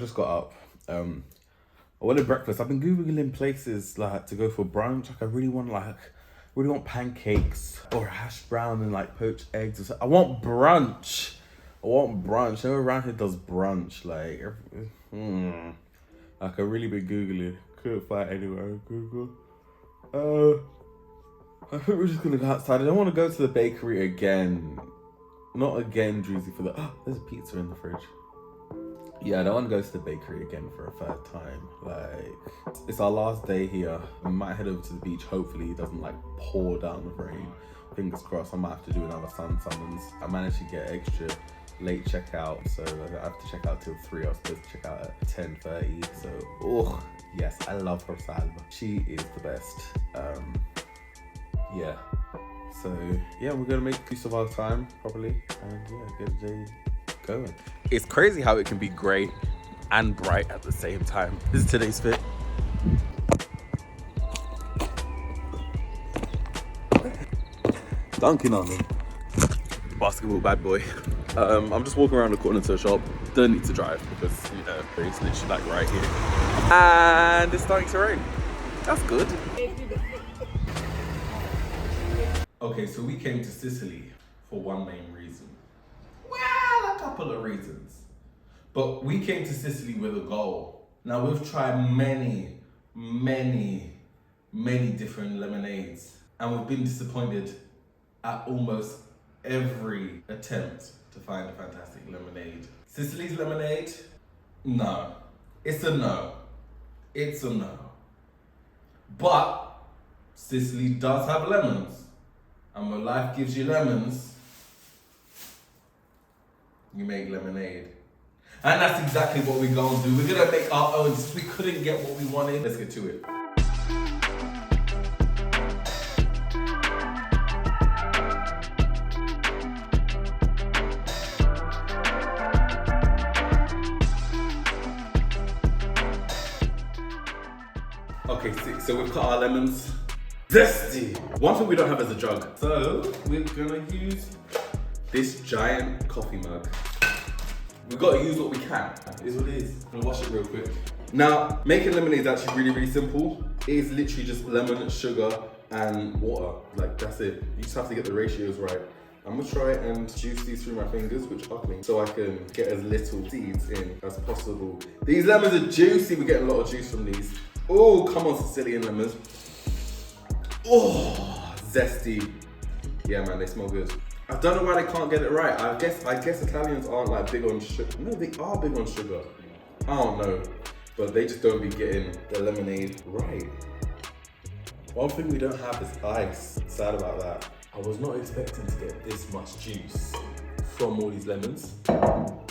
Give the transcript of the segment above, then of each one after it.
just got up. I wanted breakfast. I've been Googling places like to go for brunch. Like I really want pancakes or hash brown and like poached eggs or something. I want brunch. No one around here does brunch. Like I really been Googling. Couldn't find anywhere on Google. I think we're just gonna go outside. I don't want to go to the bakery again. Not again, Druzy, for the... Oh, there's a pizza in the fridge. Yeah, I don't want to go to the bakery again for a third time. Like, it's our last day here. I might head over to the beach. Hopefully it doesn't like pour down with rain. Fingers crossed. I might have to do another sun summons. I managed to get extra late checkout, so I have to check out till 3. I was supposed to check out at 10:30. So, oh yes, I love her salva. She is the best. Yeah. So yeah, we're gonna make use of our time properly and yeah, get the day going. It's crazy how it can be great and bright at the same time. This is today's fit. Dunking on me. Basketball bad boy. I'm just walking around the corner to a shop. Don't need to drive because, you know, it's literally like right here. And it's starting to rain. That's good. Okay, so we came to Sicily for one main reason. Well, a couple of reasons. But we came to Sicily with a goal. Now we've tried many different lemonades and we've been disappointed at almost every attempt to find a fantastic lemonade. Sicily's lemonade? No. It's a no. It's a no. But Sicily does have lemons. And when life gives you lemons, you make lemonade. And that's exactly what we're gonna do. We're gonna make our own. Since we couldn't get what we wanted, let's get to it. Okay, so we've cut our lemons. Zesty! One thing we don't have is a jug. So we're gonna use this giant coffee mug. We've got to use what we can. It is what it is. I'm gonna wash it real quick. Now, making lemonade is actually really simple. It is literally just lemon, sugar, and water. Like, that's it. You just have to get the ratios right. I'm gonna try and juice these through my fingers, which are clean, so I can get as little seeds in as possible. These lemons are juicy. We're getting a lot of juice from these. Oh, come on, Sicilian lemons. Oh, zesty. Yeah, man, they smell good. I don't know why they can't get it right. I guess Italians aren't like big on sugar. No, they are big on sugar. I don't know, but they just don't be getting the lemonade right. One thing we don't have is ice. Sad about that. I was not expecting to get this much juice from all these lemons.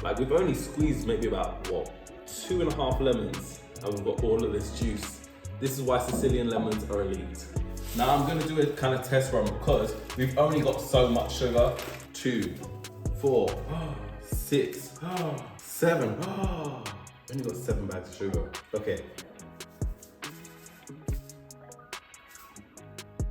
Like, we've only squeezed maybe about, what, 2.5 lemons, and we've got all of this juice. This is why Sicilian lemons are elite. Now I'm gonna do a kind of test run because we've only got so much sugar. 2, 4, 6, 7. Only got 7 bags of sugar. Okay.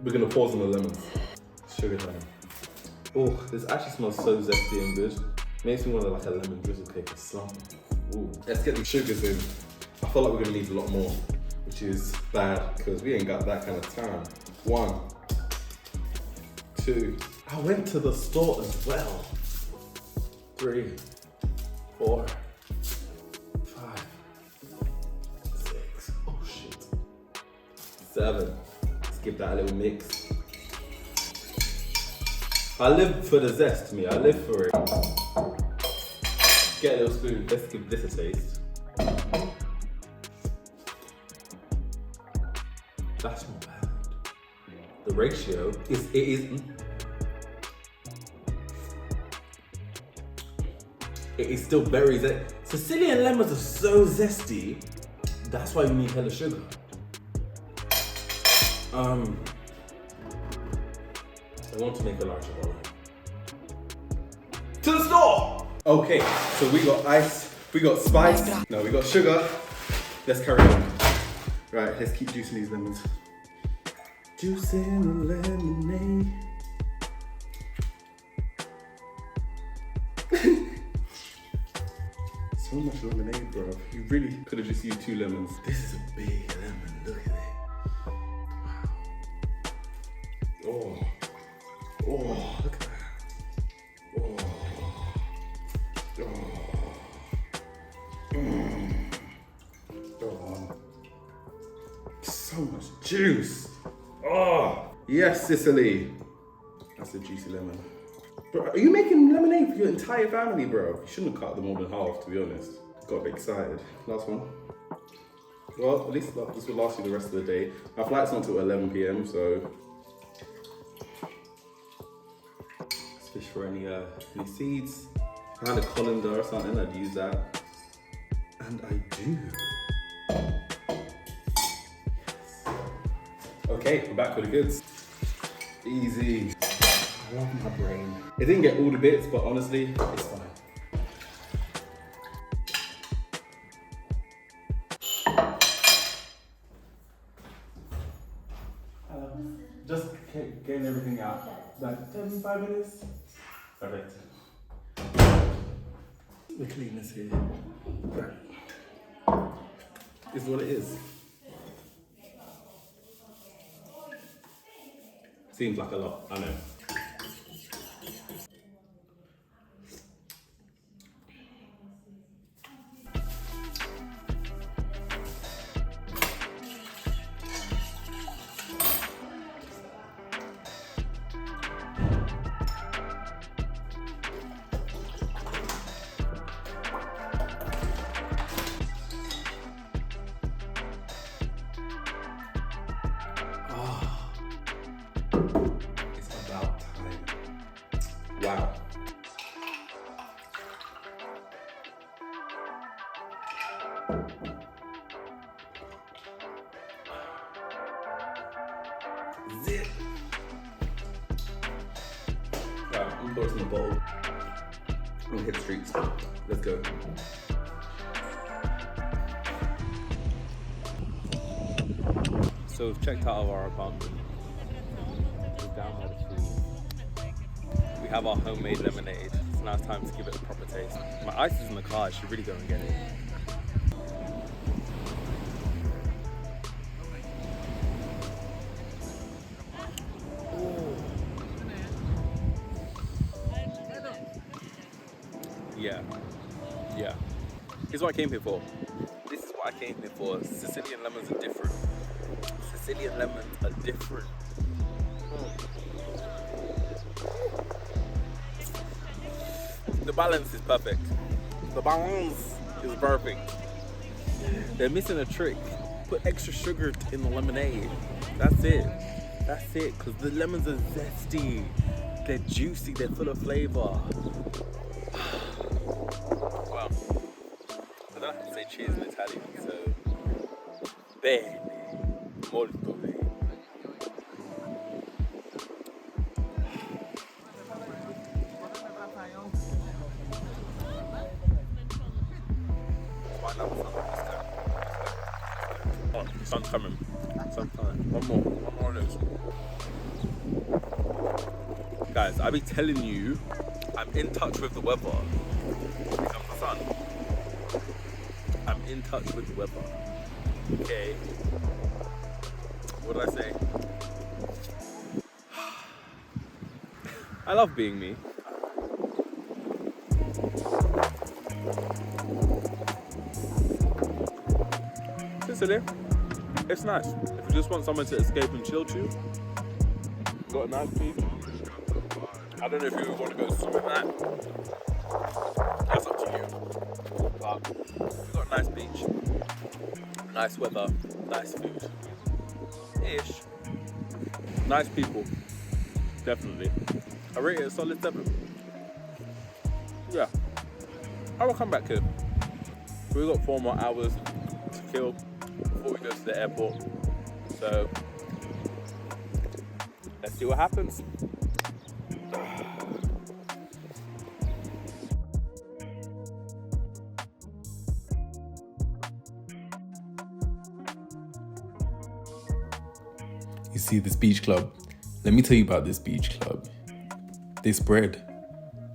We're gonna pause on the lemons. Sugar time. Oh, this actually smells so zesty and good. Makes me want like a lemon drizzle cake or something. Ooh. Let's get the sugars in. I feel like we're gonna need a lot more, which is bad because we ain't got that kind of time. 1, 2. I went to the store as well. 3, 4, 5, 6. Oh shit. 7. Let's give that a little mix. I live for the zest, me. I live for it. Get a little spoon. Let's give this a taste. That's not bad. The ratio is, it is still very zesty. Sicilian lemons are so zesty. That's why you need hella sugar. I want to make a larger one. To the store! Okay, so we got ice, we got spice, no, we got sugar. Let's carry on. Right, let's keep juicing these lemons. Juicing a lemonade. So much lemonade, bro. You really could have just used 2 lemons. This is a big lemon. Look at it. Wow. Oh, look at that. Oh. Oh. So much juice. Oh, yes, Sicily. That's a juicy lemon. Bro, are you making lemonade for your entire family, bro? You shouldn't have cut them more than half, to be honest. Got a bit excited. Last one. Well, at least this will last you the rest of the day. My flight's not till 11 p.m, so let's fish for any seeds. If I had a colander or something, I'd use that. And I do. Okay, we're back with the goods. Easy. I love my brain. It didn't get all the bits, but honestly, it's fine. Just getting everything out. Like 5 minutes. Perfect. The cleanness here. Right. Is what it is. Seems like a lot, I know. Wow. Zip. Right, I'm gonna put it in the bowl. I'm gonna hit the streets. Let's go. So we've checked out of our apartment. We're down by the pool. We have our homemade lemonade. So now it's time to give it a proper taste. My ice is in the car, I should really go and get it. Yeah. Here's what I came here for. This is what I came here for. Sicilian lemons are different. Sicilian lemons are different. The balance is perfect. The balance is perfect. They're missing a trick. Put extra sugar in the lemonade. That's it. That's it. Because the lemons are zesty. They're juicy. They're full of flavor. Well, I don't have to say cheers in Italian, so bene, molto bene. Oh, sun's coming. Sun's coming. One more of those. Guys, I be telling you, I'm in touch with the weather. Here comes the sun. I'm in touch with the weather. Okay. What did I say? I love being me. Sicily, it's nice. If you just want someone to escape and chill to, got a nice beach. I don't know if you want to go swim that. That's up to you. But we've got a nice beach, nice weather, nice food. Ish. Nice people. Definitely. I rate it a solid 7. Yeah. I will come back here. We've got 4 more hours to kill before we go to the airport. So let's see what happens. You see this beach club? Let me tell you about this beach club. This bread.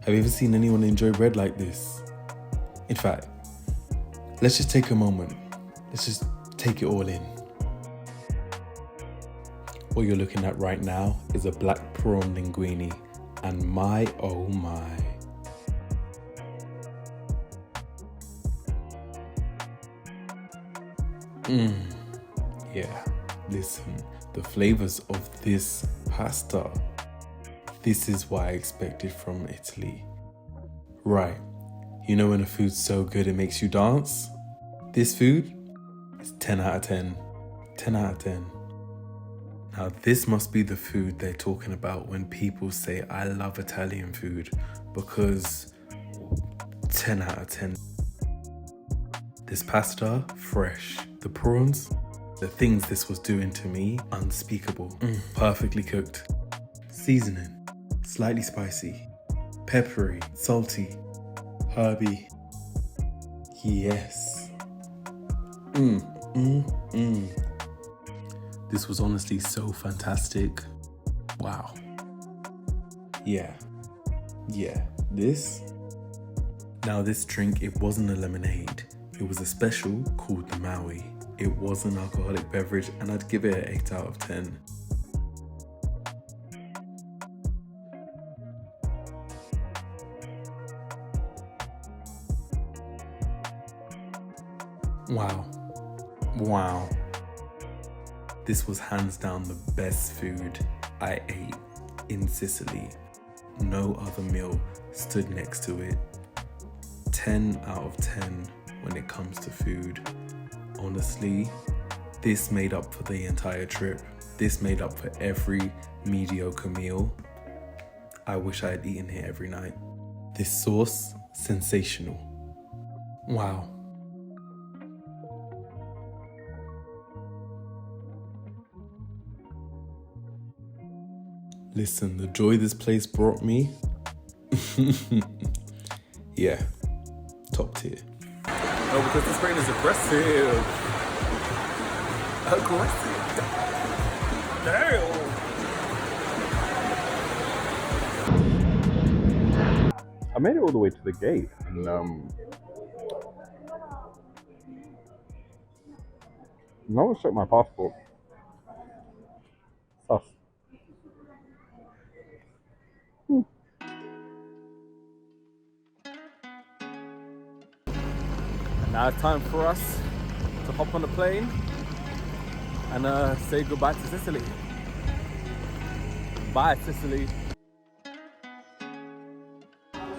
Have you ever seen anyone enjoy bread like this? In fact, Let's just take a moment. Let's just take it all in. What you're looking at right now is a black prawn linguine, and my oh my. Yeah, listen, the flavors of this pasta. This is what I expected from Italy. Right, you know when a food's so good it makes you dance? This food is 10 out of 10. 10 out of 10. Now this must be the food they're talking about when people say I love Italian food, because 10 out of 10. This pasta, fresh. The prawns, the things this was doing to me, unspeakable. Perfectly cooked. Seasoning, slightly spicy, peppery, salty, herby. Yes. This was honestly so fantastic. Wow. Yeah. This drink, it wasn't a lemonade. It was a special called the Maui. It was an alcoholic beverage, and I'd give it an 8 out of 10. Wow. This was hands down the best food I ate in Sicily. No other meal stood next to it. 10 out of 10 when it comes to food. Honestly, this made up for the entire trip. This made up for every mediocre meal. I wish I had eaten here every night. This sauce, sensational. Wow. Listen, the joy this place brought me, yeah, top tier. Oh, because this rain is aggressive. Damn. I made it all the way to the gate, and no one checked my passport. Sus. Now it's time for us to hop on the plane and say goodbye to Sicily. Bye, Sicily.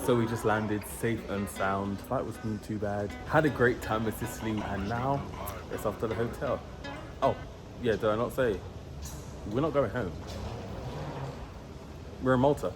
So we just landed safe and sound. Flight wasn't too bad. Had a great time in Sicily, and now it's off to the hotel. Oh, yeah, did I not say? We're not going home. We're in Malta.